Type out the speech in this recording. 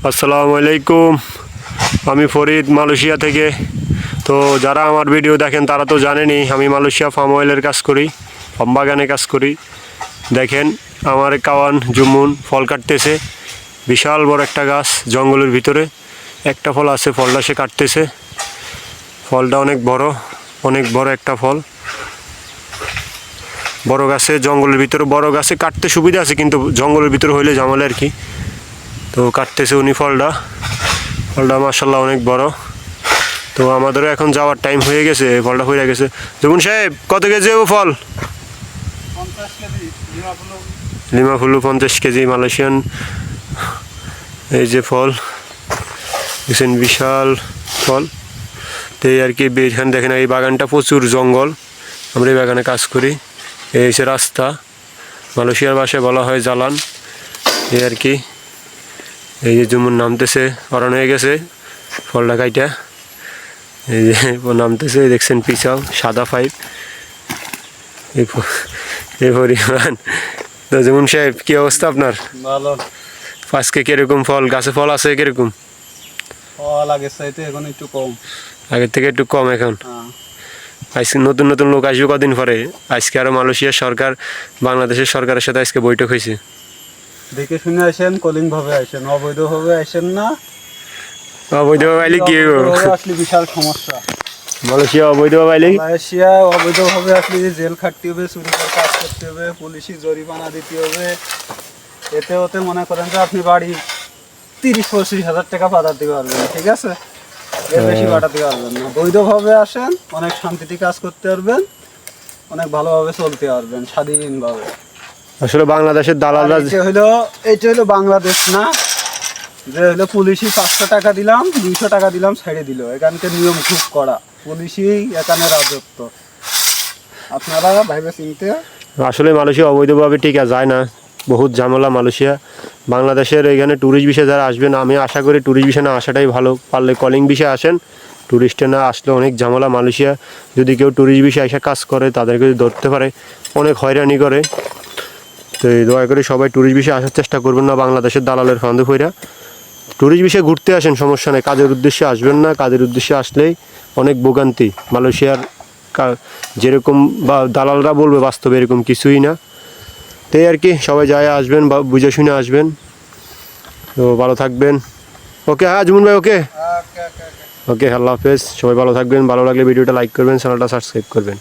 আসসালামু আলাইকুম। আমি ফরিদ মালয়েশিয়া থেকে। তো যারা আমার ভিডিও দেখেন তারা তো জানেনই আমি মালয়েশিয়া ফার্ম অয়েলের কাজ করি, ফার্ম বাগানে কাজ করি। দেখেন আমার কাওয়ান জুমুন ফল কাটতেছে, বিশাল বড় একটা গাছ জঙ্গলের ভিতরে। একটা ফল আছে, ফলটা সে কাটতেছে। ফলটা অনেক বড় একটা ফল। বড় গাছে জঙ্গলের ভিতরে, বড় গাছে কাটতে সুবিধা আছে, কিন্তু জঙ্গলের ভিতরে হইলে ঝামেলা আর কি। তো কাটতেছে উনি ফলটা মাশাআল্লাহ অনেক বড়। তো আমাদেরও এখন যাওয়ার টাইম হয়ে গেছে, ফলটা হয়ে গেছে। জুমুন সাহেব, কত কেজি হবে ফল? 50 কেজি লিমা ফুলু 50 কেজি মালয়েশিয়ান। এই যে ফল দেখছেন, বিশাল ফল। তো এই আর কি, এখানে দেখেন এই বাগানটা প্রচুর জঙ্গল। আমরা এই বাগানে কাজ করি। এই হচ্ছে রাস্তা, মালয়েশিয়ার ভাষায় বলা হয় জালান। এই আর কি, এই যে জুমুন নামতেছে, অরান হয়ে গেছে ফলটা কাইটা। এই যে নামতেছে, দেখছেন পিছাও সাদা পাইপ এই পরিমাণ। তো জুমুন সাহেব, কি অবস্থা আপনার? ভালো। আজকে কিরকম ফল, গাছে ফল আছে কিরকম? ফল আগের চাইতে এখন একটু কম। আগের থেকে একটু কম এখন। আজকে নতুন নতুন লোক আসবে কদিন পরে। আজকে আরো মালয়েশিয়ার সরকার, বাংলাদেশের সরকারের সাথে আজকে বৈঠক হয়েছে। দেখে শুনে আসেন, কলিং ভাবে আসেন, অবৈধ ভাবে আসেন না। অবৈধভাবে আইলে কি হইব? অবৈধভাবে আসলে বিশাল সমস্যা। মালয়েশিয়া অবৈধভাবে আইলে মালয়েশিয়া অবৈধ ভাবে আসলে জেল খাটতে হবে, চুরি করে কাজ করতে হবে, পুলিশি জরিমানা দিতে হবে। এতে ওতে মনে করেন যে আপনি বাড়ি 30-25 হাজার টাকা পাঠাতে পারবেন, ঠিক আছে? এর বেশি পাঠাতে পারবেন না। বৈধভাবে আসেন, অনেক শান্তিতে কাজ করতে পারবেন, অনেক ভালোভাবে চলতে পারবেন স্বাধীনভাবে। আসলে বাংলাদেশের দালালরা এইটা হলো বাংলাদেশ না, যে হলো পুলিশই 500 টাকা দিলাম, 200 টাকা দিলাম, ছেড়ে দিল। এখানকার নিয়ম খুব কড়া, পুলিশই এখানে রাজত্ব। আপনারা ভাইবে চিনতে। আসলে মালয়েশিয়া অবৈধভাবে টিকা যায় না, বহুত ঝামেলা মালয়েশিয়া। বাংলাদেশের এখানে ট্যুরিস্ট বিষয়ে যারা আসবেন, আমি আশা করি ট্যুরিস্ট বিষয়ে না আসাটাই ভালো। পারলে কলিং বিষয়ে আসেন, ট্যুরিস্টে না আসলে অনেক ঝামেলা মালয়েশিয়া। যদি কেউ ট্যুরিস্ট বিষয়ে এসে কাজ করে তাদেরকে যদি ধরতে পারে, অনেক হয়রানি করে। তো এই দয়া করে সবাই ট্যুরিস্ট বিষয়ে আসার চেষ্টা করবেন না বাংলাদেশের দালালের ফান্দে পইরা। ট্যুরিস্ট বিষয়ে ঘুরতে আসেন, সমস্যা নেই, কাজের উদ্দেশ্যে আসবেন না। কাজের উদ্দেশ্যে আসলেই অনেক ভোগান্তি মালয়েশিয়ার। যেরকম বা দালালরা বলবে, বাস্তবে এরকম কিছুই না। তাই আর কি, সবাই যায় আসবেন বা বুঝে শুনে আসবেন। তো ভালো থাকবেন। ওকে, হ্যাঁ জুমুন ভাই, ওকে ওকে, আল্লাহ হাফেজ। সবাই ভালো থাকবেন। ভালো লাগলে ভিডিওটা লাইক করবেন, চ্যানেলটা সাবস্ক্রাইব করবেন।